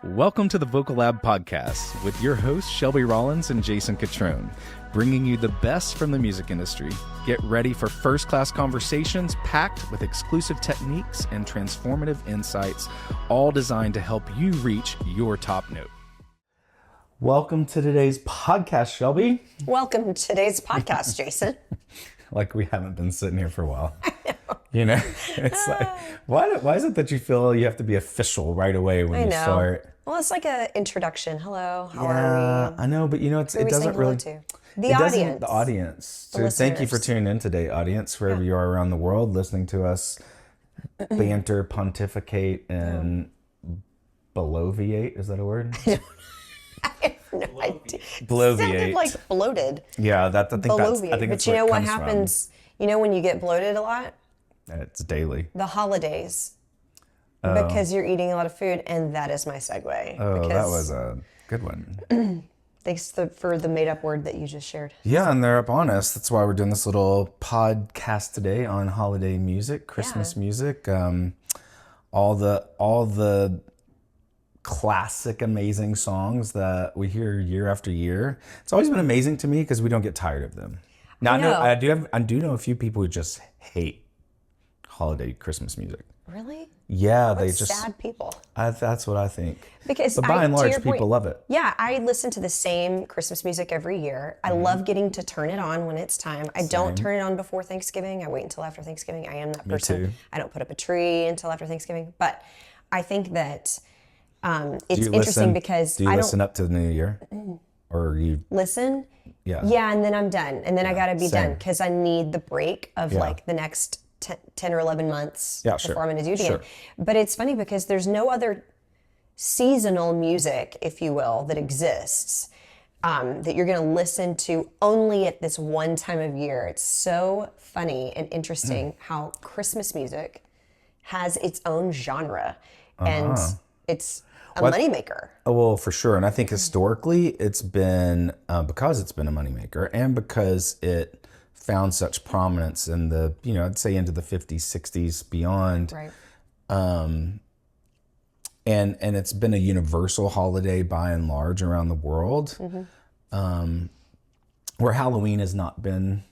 Welcome to the Vocal Lab Podcast with your hosts, Shelby Rollins and Jason Catrone, bringing you the best from the music industry. Get ready for first-class conversations packed with exclusive techniques and transformative insights, all designed to help you reach your top note. Welcome to today's podcast, Shelby. Welcome to today's podcast, Jason. Like we haven't been sitting here for a while. You know, it's like, why is it that you feel you have to be official right away when you start? Well, it's like an introduction. Hello, how are we? I know, but you know, it doesn't really. The audience. The audience. So thank you for tuning in today, audience, wherever you are around the world, listening to us banter, pontificate, and bloviate. Is that a word? I have no idea. Bloviate. It sounded like bloated. Yeah, I think that's but you know what happens? You know when you get bloated a lot? It's daily. The holidays. Because you're eating a lot of food, and that is my segue. Oh, that was a good one. Thanks for the made-up word that you just shared. Yeah, and they're up on us. That's why we're doing this little podcast today on holiday music, Christmas music, all the classic, amazing songs that we hear year after year. It's always been amazing to me because we don't get tired of them. Now I do know a few people who just hate holiday Christmas music. Really? Yeah, What they just sad people. That's what I think. Because but by and large, people love it. Yeah, I listen to the same Christmas music every year. I love getting to turn it on when it's time. I don't turn it on before Thanksgiving. I wait until after Thanksgiving. I am that person. Me too. I don't put up a tree until after Thanksgiving. But I think that it's interesting because do you listen up to the new year, or you listen? Yeah, and then I'm done, and then I gotta be done same. because I need the break of like the next 10 or 11 months before I'm going to do it again. But it's funny because there's no other seasonal music, if you will, that exists that you're going to listen to only at this one time of year. It's so funny and interesting how Christmas music has its own genre and it's a moneymaker. Oh, well, for sure. And I think historically it's been, because it's been a moneymaker and because it found such prominence in the, I'd say into the 50s, 60s, beyond. Right. And it's been a universal holiday by and large around the world, where Halloween has not been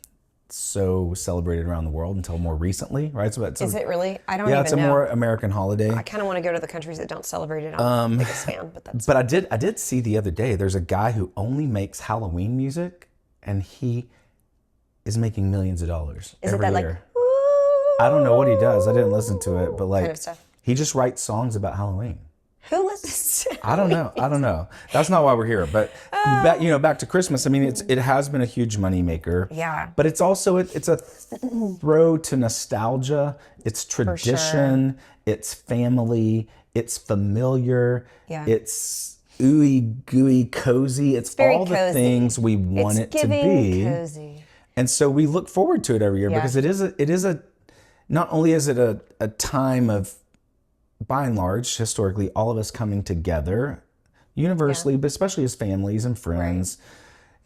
so celebrated around the world until more recently, right? So Is it really? I don't even know. Yeah, it's a more American holiday. I kind of want to go to the countries that don't celebrate it. I'm the biggest fan, but that's... But I did see the other day, there's a guy who only makes Halloween music, and he is making millions of dollars every year. Like, I don't know what he does. I didn't listen to it, but like kind of stuff. He just writes songs about Halloween. Who listens to I don't know. That's not why we're here. But back to Christmas. I mean, it has been a huge moneymaker. Yeah. But it's also it's a throw to nostalgia. It's tradition. Sure. It's family. It's familiar. Yeah. It's ooey gooey cozy. It's all the cozy. things we want it to be. Cozy. And so we look forward to it every year because it is a not only is it a time of, by and large, historically, all of us coming together universally, but especially as families and friends.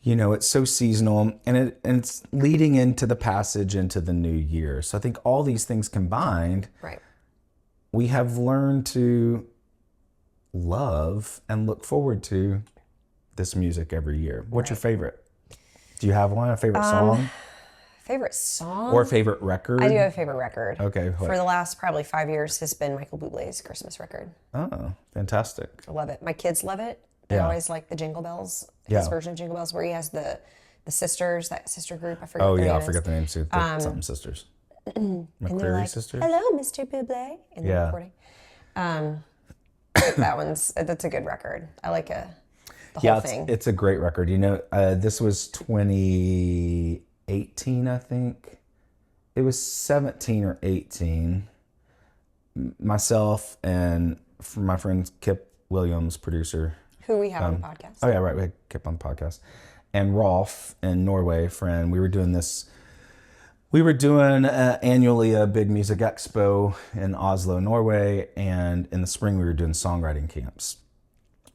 Right. It's so seasonal and it's leading into the passage into the new year. So I think all these things combined, we have learned to love and look forward to this music every year. What's your favorite? Do you have one? A favorite song? Favorite song? Or favorite record? I do have a favorite record. Okay. What? For the last probably 5 years has been Michael Bublé's Christmas record. Oh, fantastic. I love it. My kids love it. They always like the Jingle Bells, his version of Jingle Bells, where he has the sisters, that sister group. I forget their name. I forget the name too. Something sisters. McCreary like, sisters? Hello, Mr. Bublé. In the recording. That's a good record. I like the whole thing. It's a great record. This was 2018, I think. It was 17 or 18. Myself and my friend Kip Williams, producer. Who we have on the podcast. Oh, yeah, right. We had Kip on the podcast. And Rolf in Norway, friend. We were doing this. We were doing annually a big music expo in Oslo, Norway. And in the spring, we were doing songwriting camps,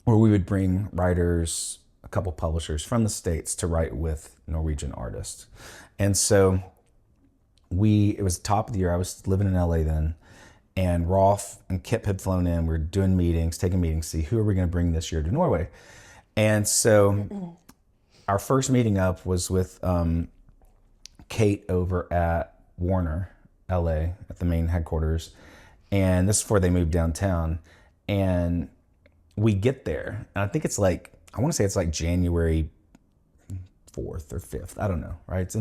where we would bring writers, a couple publishers from the States to write with Norwegian artists. And so it was the top of the year. I was living in LA then. and Rolf and Kip had flown in. We're doing meetings, taking meetings, see who are we going to bring this year to Norway. And so our first meeting up was with Kate over at Warner, LA, at the main headquarters. And this is before they moved downtown. And we get there, and I think it's like, I want to say it's like January 4th or 5th. I don't know, right?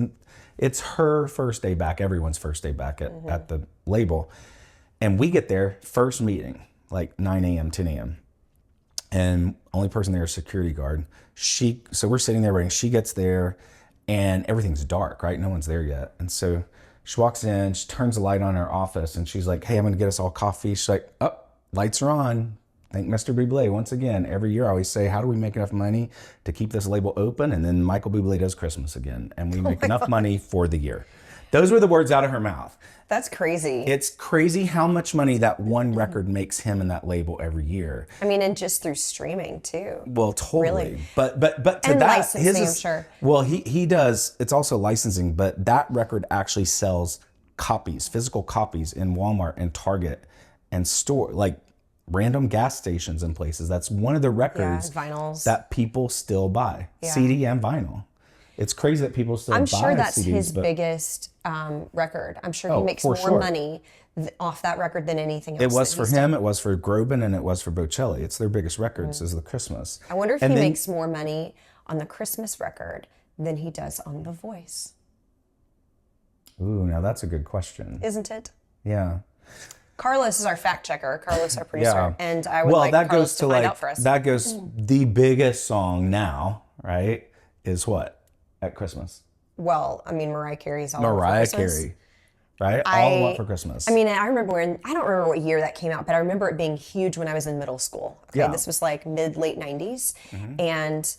It's her first day back, everyone's first day back at the label. And we get there, first meeting, like 9 a.m., 10 a.m. And only person there is security guard. So we're sitting there waiting. She gets there and everything's dark, right? No one's there yet. And so she walks in, she turns the light on in her office and she's like, hey, I'm going to get us all coffee. She's like, oh, lights are on. Thank Mr. Bublé. Once again, every year I always say, how do we make enough money to keep this label open? And then Michael Bublé does Christmas again. And we make enough money for the year. Those were the words out of her mouth. That's crazy. It's crazy how much money that one record makes him and that label every year. I mean, and just through streaming too. Well, totally. Really. But to and that, licensing, I'm sure. Well, he does. It's also licensing, but that record actually sells copies, physical copies in Walmart and Target and store, like random gas stations and places. That's one of the records vinyls that people still buy, CD and vinyl. It's crazy that people still buy CDs. I'm sure that's his biggest record. I'm sure he makes more money off that record than anything else. It was for him, it was for Groban, and it was for Bocelli. It's their biggest records is the Christmas. I wonder if he makes more money on the Christmas record than he does on The Voice. Ooh, now that's a good question. Isn't it? Yeah. Carlos is our fact checker. Carlos, our producer. And I would like Carlos to find out for us. That goes, the biggest song now, right, is what? At Christmas. Well, I mean, Mariah Carey's All I Want for Christmas. Mariah Carey, right? All I Want for Christmas. I mean, I remember I don't remember what year that came out, but I remember it being huge when I was in middle school. Okay, this was like late 90s. And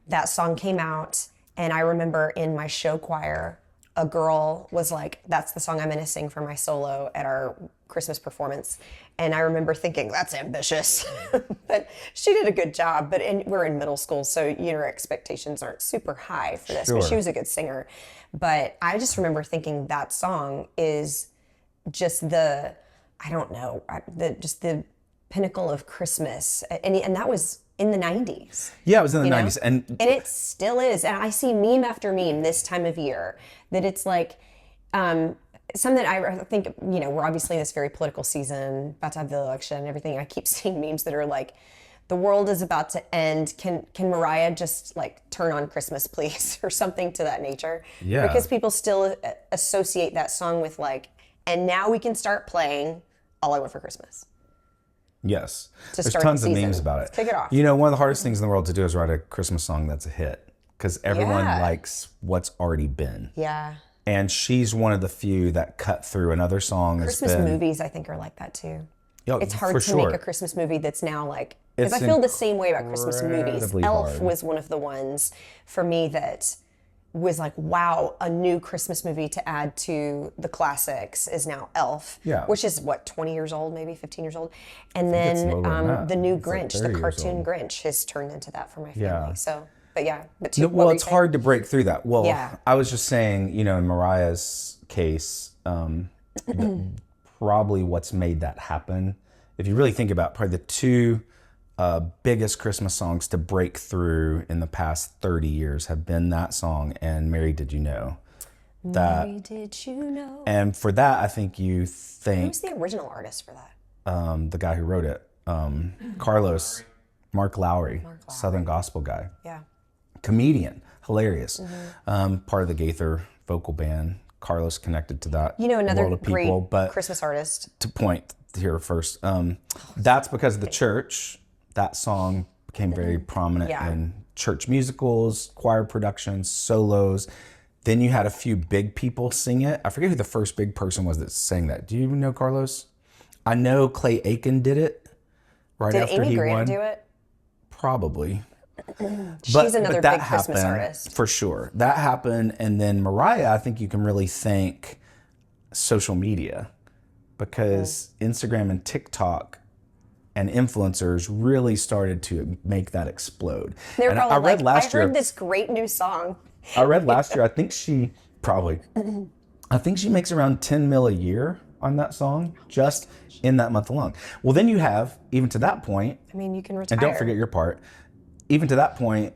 that song came out, and I remember in my show choir, a girl was like, that's the song I'm going to sing for my solo at our Christmas performance. And I remember thinking, that's ambitious. But she did a good job. But we're in middle school, so your expectations aren't super high for this. But she was a good singer. But I just remember thinking that song is just the pinnacle of Christmas. And that was in the 90s. Yeah, it was in the 90s. And it still is. And I see meme after meme this time of year that it's like, something I think, we're obviously in this very political season, about to have the election and everything. I keep seeing memes that are like, the world is about to end. Can Mariah just like turn on Christmas, please? Or something to that nature. Yeah. Because people still associate that song with like, and now we can start playing All I Want for Christmas. Yes. There's tons of memes about it. Let's kick it off. One of the hardest things in the world to do is write a Christmas song that's a hit. Because everyone likes what's already been. Yeah. And she's one of the few that cut through another song. Christmas movies, I think, are like that too. It's hard to make a Christmas movie that's now like, because I feel the same way about Christmas movies. Elf was one of the ones for me that was like, wow, a new Christmas movie to add to the classics is now Elf, which is 20 years old, maybe 15 years old. And then the new Grinch, the cartoon Grinch has turned into that for my family. So. But it's hard to break through that. Well, I was just saying, in Mariah's case, probably what's made that happen, if you really think about probably the two biggest Christmas songs to break through in the past 30 years have been that song and Mary Did You Know? Mary Did You Know? And for that, I think you think... Who's the original artist for that? The guy who wrote it. Carlos, Mark Lowry, Southern gospel guy. Yeah. Comedian, hilarious. Part of the Gaither vocal band. Carlos connected to that another world of people. Great Christmas artist. To point here first, that's because of the church. That song became very prominent in church musicals, choir productions, solos. Then you had a few big people sing it. I forget who the first big person was that sang that. Do you even know, Carlos? I know Clay Aiken did it right after he won. Did Amy Grant do it? Probably. She's another big Christmas artist. For sure. That happened. And then Mariah, I think you can really thank social media because Instagram and TikTok and influencers really started to make that explode. They were probably I heard this great new song. I read last year, I think she makes around 10 mil a year on that song, just in that month alone. Well, then you have, even to that point, I mean, you can retire. and don't forget your part, even to that point,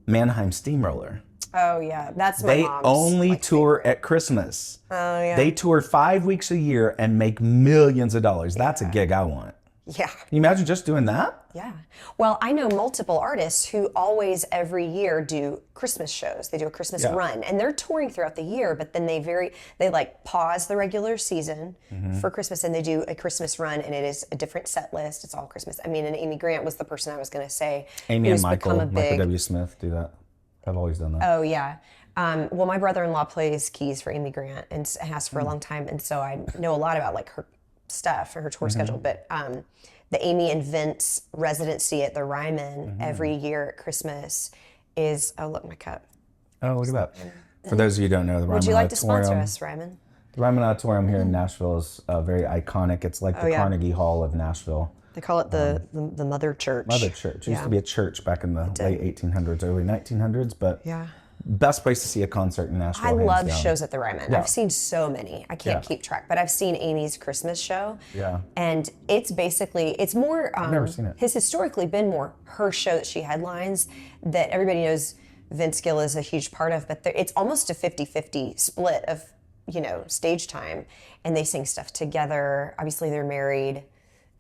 Mannheim Steamroller. Oh yeah, that's my mom's. They only tour favorite. at Christmas. Oh yeah. They tour 5 weeks a year and make millions of dollars. That's a gig I want. Yeah. Can you imagine just doing that? Yeah. Well, I know multiple artists who always every year do Christmas shows. They do a Christmas run, and they're touring throughout the year, but then they like pause the regular season for Christmas, and they do a Christmas run, and it is a different set list. It's all Christmas. I mean, and Amy Grant was the person I was going to say. Amy and Michael W. Smith do that. I've always done that. Oh yeah. Well, my brother-in-law plays keys for Amy Grant and has for a long time, and so I know a lot about like her stuff or her tour schedule. But the Amy and Vince residency at the Ryman every year at Christmas is, oh look, my cup. Oh, look at that. For those of you who don't know, the Ryman Auditorium. Would you like to sponsor us, Ryman? The Ryman Auditorium here in Nashville is very iconic. It's like the Carnegie Hall of Nashville. They call it the Mother Church. Mother Church. It used to be a church back in the late 1800s, early 1900s, but best place to see a concert in Nashville. I love shows at the Ryman. Yeah. I've seen so many. I can't keep track, but I've seen Amy's Christmas show. Yeah. And it's basically, it's more, I've never seen it. Has historically been more her show that she headlines that everybody knows Vince Gill is a huge part of, but it's almost a 50-50 split of, stage time. And they sing stuff together. Obviously they're married.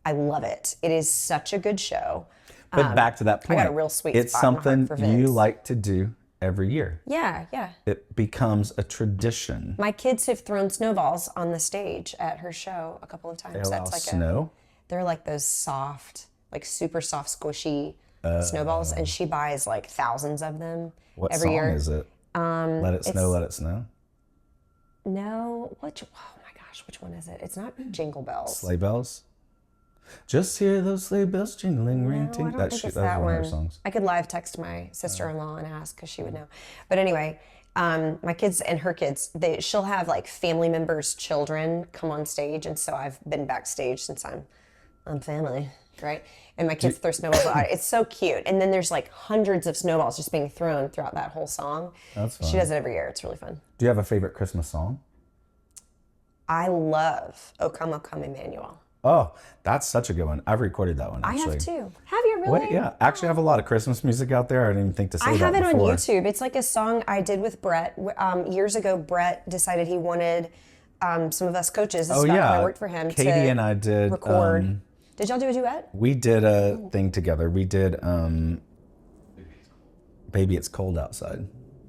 I love it. It is such a good show. But back to that point, I got a real sweet it's spot in my heart something for Vince. you like to do every year. Yeah, yeah. It becomes a tradition. My kids have thrown snowballs on the stage at her show a couple of times. They allow That's like snow? They're like those soft, like super soft, squishy snowballs, and she buys like thousands of them every year. What song is it? Let It Snow, Let It Snow? No, oh my gosh, which one is it? It's not Jingle Bells. Sleigh Bells? Just hear those sleigh bells jingling, ring, ting. I don't think it's that one one. of her songs. I could live text my sister-in-law and ask because she would know. But anyway, my kids and her kids, she'll have like family members' children come on stage, and so I've been backstage since I'm family, right? And my kids throw snowballs out. It's so cute. And then there's like hundreds of snowballs just being thrown throughout that whole song. That's fun. She does it every year. It's really fun. Do you have a favorite Christmas song? I love O Come, O Come, Emmanuel. Oh, that's such a good one. I've recorded that one, actually. I have too. Have you really? What? Yeah. Actually, I have a lot of Christmas music out there. I didn't even think to say that I have it before. on YouTube. It's like a song I did with Brett. Years ago, Brett decided he wanted some of us coaches, this when I worked for him, Katie and I did record. Did y'all do a duet? We did a thing together. We did Baby It's Cold Outside.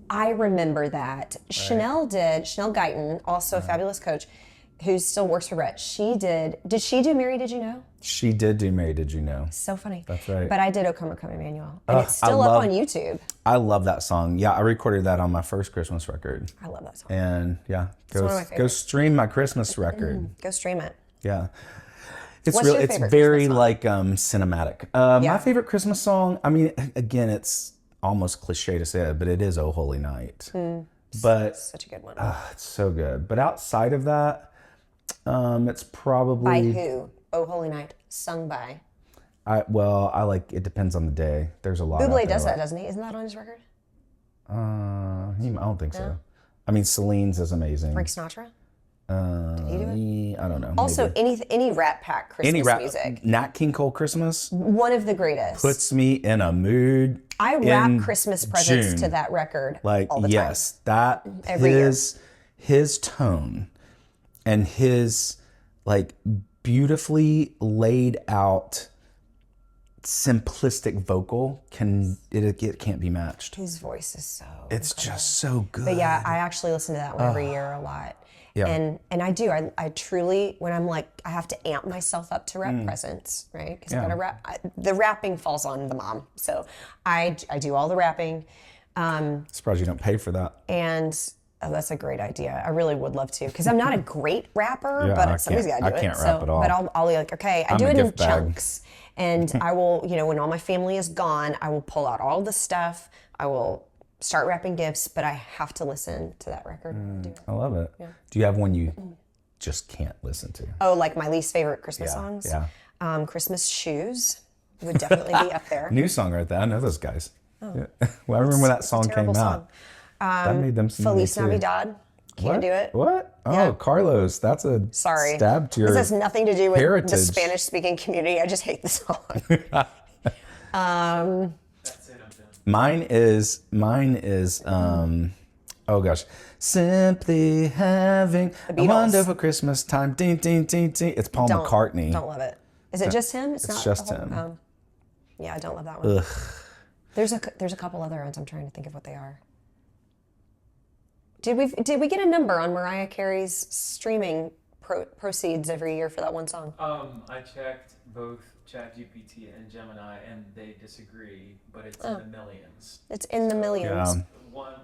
I remember that. Right. Chanel Guyton, also a fabulous coach, who still works for Brett. Did she do Mary Did You Know? She did do Mary Did You Know. So funny. That's right. But I did O Come, O Come, Emmanuel. And it's still up on YouTube. I love that song. Yeah, I recorded that on my first Christmas record. I love that song. And yeah, one of my favorites. Go stream my Christmas record. Go stream it. Yeah. It's What's real. your It's favorite very Christmas like cinematic. My favorite Christmas song, I mean, again, it's almost cliche to say it, but it is "Oh Holy Night." But such a good one. It's so good. But outside of that, it's probably by who? Oh Holy Night, sung by. I like. It depends on the day. There's a lot. Bublé does that, doesn't he? Isn't that on his record? I don't think so. I mean, Celine's is amazing. Frank Sinatra. Did he do it? I don't know. Also, any Rat Pack Christmas music. Nat King Cole Christmas. One of the greatest. Puts me in a mood. I wrap Christmas presents to that record all the time. That his tone and his like beautifully laid out simplistic vocal it can't be matched. His voice is so it's incredible. Just so good. But yeah, I actually listen to that one every year a lot. Yeah. And I do. I truly, when I'm like, I have to amp myself up to wrap presents, right? Because I gotta wrap. The wrapping falls on the mom, so I do all the wrapping. Surprised you don't pay for that. And that's a great idea. I really would love to, because I'm not a great rapper, but somebody's got to do it. I can't rap at all. But I'll be like, okay, I do it in chunks, and I will, when all my family is gone, I will pull out all the stuff. I will start wrapping gifts, but I have to listen to that record. I love it. Yeah. Do you have one you just can't listen to? Oh, like my least favorite Christmas songs? Yeah. Christmas Shoes would definitely be up there. New song right there. I know those guys. Oh. Yeah. Well, I remember when that song came out. That made them some Feliz Navidad. Can't do it. What? Oh, Carlos, that's a stab to your This has nothing to do with heritage. the Spanish-speaking community. I just hate the song. Mine is oh gosh. Simply having a wonderful Christmas time. Ding, ding, ding, ding. It's Paul McCartney. Don't love it. Is it just him? It's not just him. Yeah, I don't love that one. Ugh. There's a couple other ones. I'm trying to think of what they are. Did we get a number on Mariah Carey's streaming proceeds every year for that one song? I checked both ChatGPT and Gemini, and they disagree, but it's in the millions. It's in the millions. Yeah.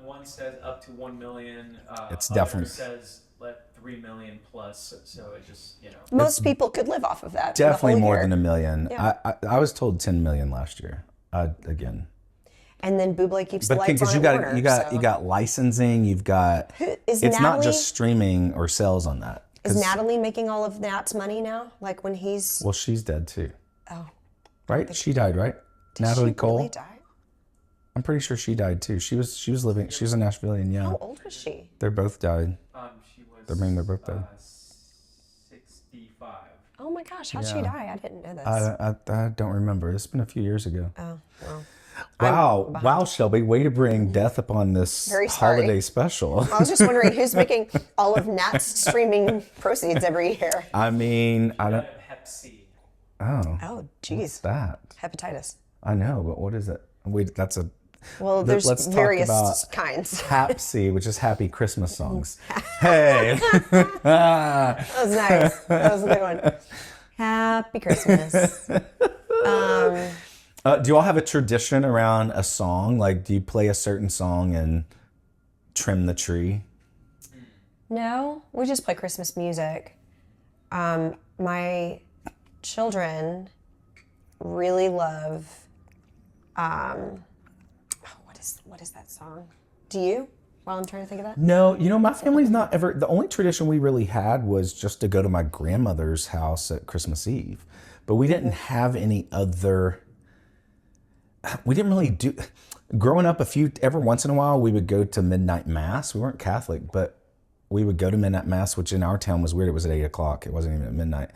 One says up to 1 million. It's definitely says 3 million plus. So it just most people could live off of that. Definitely more than 1 million. Yeah. I was told 10 million last year. Again. And then Bublé keeps the lights on at Warner, you got licensing. You've got. It's Natalie, not just streaming or sales on that. Is Natalie making all of Nat's money now? Like when he's. Well, she's dead too. Oh. Right? She died, right? Did Natalie she Cole. Really die? I'm pretty sure she died too. She was living. She was a Nashvilleian. Yeah. How old was she? They're both died. She was. They're both dead. 65. Oh my gosh! How'd she die? I didn't know this. I don't remember. It's been a few years ago. Oh well. Wow, Shelby, way to bring death upon this holiday special. I was just wondering who's making all of Nat's streaming proceeds every year. I mean, I don't. Hep C. Oh, geez. What's that? Hepatitis. I know, but what is it? That's a. Well, there's let's various talk about kinds. Hap C, which is Happy Christmas songs. Hey. That was nice. That was a good one. Happy Christmas. Do you all have a tradition around a song? Like, do you play a certain song and trim the tree? No, we just play Christmas music. My children really love. What is that song? Do you? While I'm trying to think of that. No, my family's not ever. The only tradition we really had was just to go to my grandmother's house at Christmas Eve, but we didn't have any other. We didn't really do. Growing up, every once in a while, we would go to midnight mass. We weren't Catholic, but we would go to midnight mass, which in our town was weird. It was at 8:00. It wasn't even at midnight.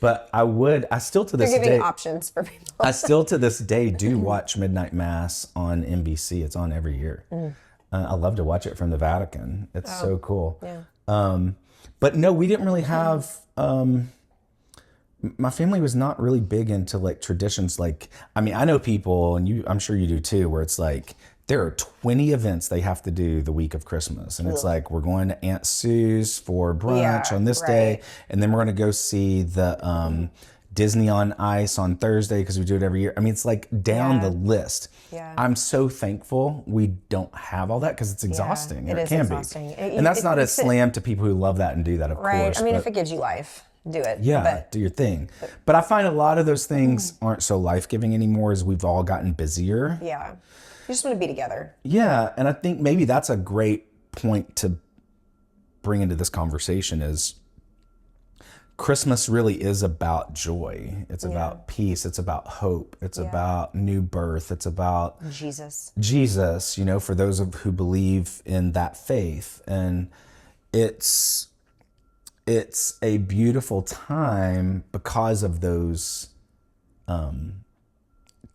But I still to this day. They're giving options for people. I still to this day do watch midnight mass on NBC. It's on every year. I love to watch it from the Vatican. It's so cool. Yeah. But no, we didn't really have. My family was not really big into like traditions. Like, I mean, I know people, and I'm sure you do too, where it's like there are 20 events they have to do the week of Christmas. And it's like, we're going to Aunt Sue's for brunch on this day. And then we're going to go see the Disney on Ice on Thursday because we do it every year. I mean, it's like down the list. Yeah. I'm so thankful we don't have all that because it's exhausting. It can exhausting. be. And that's not a slam to people who love that and do that, of course. I mean, if it gives you life, do it. Yeah, do your thing. But I find a lot of those things aren't so life-giving anymore as we've all gotten busier. Yeah. You just want to be together. Yeah, and I think maybe that's a great point to bring into this conversation is Christmas really is about joy. It's about peace. It's about hope. It's about new birth. It's about Jesus, for those who believe in that faith. And it's a beautiful time because of those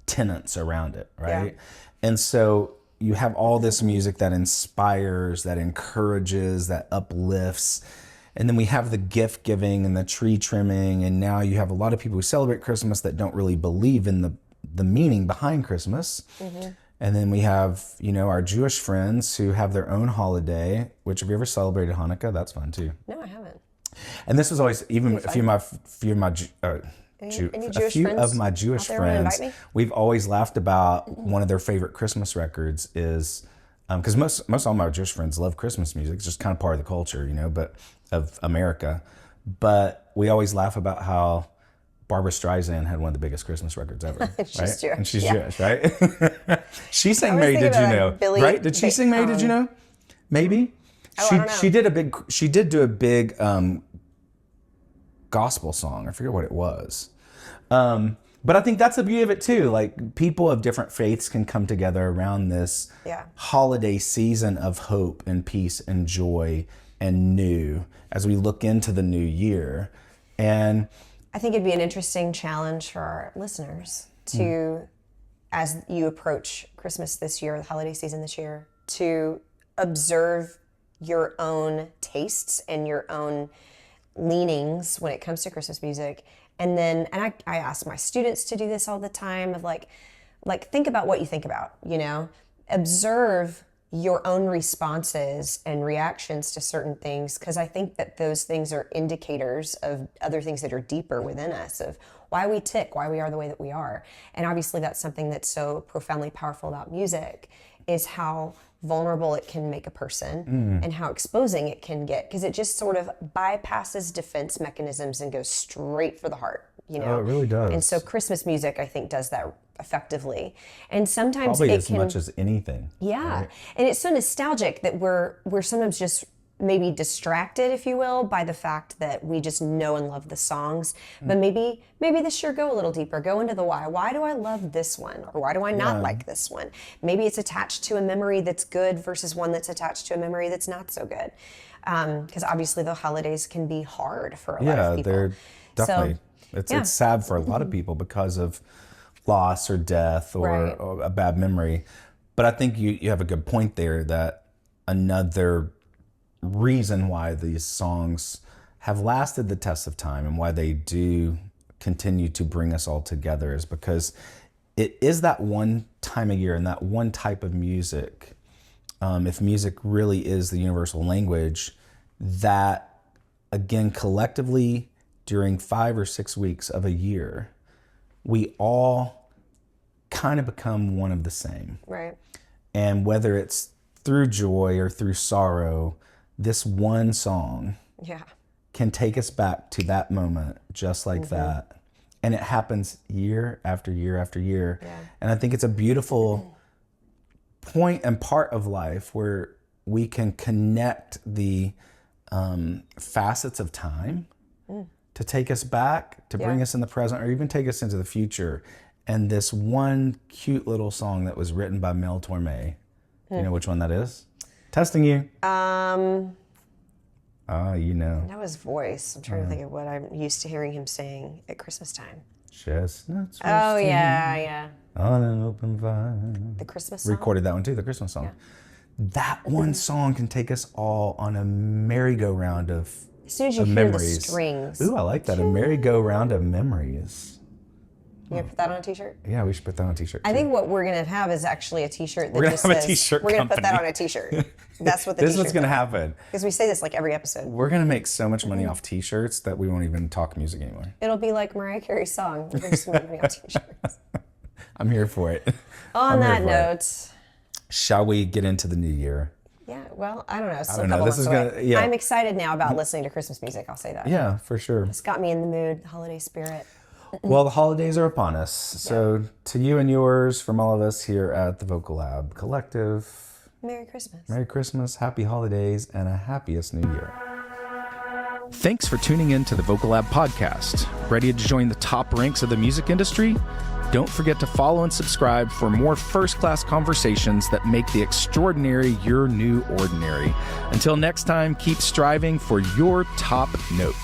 tenets around it, right? Yeah. And so you have all this music that inspires, that encourages, that uplifts. And then we have the gift giving and the tree trimming. And now you have a lot of people who celebrate Christmas that don't really believe in the meaning behind Christmas. Mm-hmm. And then we have, our Jewish friends who have their own holiday, which have you ever celebrated Hanukkah? That's fun too. No, I haven't. And this was always, even a few of my Jewish friends, we've always laughed about one of their favorite Christmas records is, because most all my Jewish friends love Christmas music. It's just kind of part of the culture, but of America. But we always laugh about how Barbra Streisand had one of the biggest Christmas records ever. She's Jewish. And she's Jewish, right? She sang Mary Did You Know, right? Did she sing Mary Did You Know? Maybe. I don't know. She did do a big gospel song. I forget what it was. But I think that's the beauty of it too. Like people of different faiths can come together around this holiday season of hope and peace and joy and new as we look into the new year. And I think it'd be an interesting challenge for our listeners to, as you approach Christmas this year, the holiday season this year, to observe your own tastes and your own leanings when it comes to Christmas music. And then, and I ask my students to do this all the time of like think about what you think about, observe your own responses and reactions to certain things, because I think that those things are indicators of other things that are deeper within us, of why we tick, why we are the way that we are. And obviously that's something that's so profoundly powerful about music, is how vulnerable it can make a person and how exposing it can get, because it just sort of bypasses defense mechanisms and goes straight for the heart, Oh, it really does. And so Christmas music, I think, does that effectively. And sometimes probably as much as anything. Yeah. Right? And it's so nostalgic that we're sometimes just maybe distracted, if you will, by the fact that we just know and love the songs. But maybe this year go a little deeper, go into the why. Why do I love this one? Or why do I not like this one? Maybe it's attached to a memory that's good versus one that's attached to a memory that's not so good. Because obviously the holidays can be hard for a lot of people. Yeah, they're definitely. It's sad for a lot of people because of loss or death or a bad memory. But I think you have a good point there, that another reason why these songs have lasted the test of time and why they do continue to bring us all together is because it is that one time of year and that one type of music, if music really is the universal language, that again collectively during 5 or 6 weeks of a year, we all kind of become one of the same. Right. And whether it's through joy or through sorrow, this one song can take us back to that moment just like that. And it happens year after year after year. Yeah. And I think it's a beautiful point and part of life where we can connect the facets of time to take us back, to bring us in the present, or even take us into the future. And this one cute little song that was written by Mel Torme, you know which one that is? Testing you. That That was Voice. I'm trying to think of what I'm used to hearing him sing at Christmas time. Chestnuts. Oh, yeah. On an open vine. The Christmas song? Recorded that one too, the Christmas song. Yeah. That one song can take us all on a merry-go-round of as soon as you hear memories. The strings. Ooh, I like that. A merry-go-round of memories. You gonna put that on a t-shirt? Yeah, we should put that on a t-shirt too. I think what we're going to have is actually a t-shirt that we're gonna just have says, a t-shirt we're going to put that company. on a t-shirt. That's what the this t-shirt is what's going to happen. Because we say this like every episode. We're going to make so much money off t-shirts that we won't even talk music anymore. It'll be like Mariah Carey's song. We're going to make money off t-shirts. I'm here for it. On that note. Shall we get into the new year? Yeah, well, I don't know. I don't know. This is gonna. I'm excited now about listening to Christmas music. I'll say that. Yeah, for sure. It's got me in the mood, the holiday spirit. Well, the holidays are upon us. So to you and yours, from all of us here at the Vocal Lab Collective, Merry Christmas. Merry Christmas, happy holidays, and a happiest new year. Thanks for tuning in to the Vocal Lab podcast. Ready to join the top ranks of the music industry? Don't forget to follow and subscribe for more first-class conversations that make the extraordinary your new ordinary. Until next time, keep striving for your top note.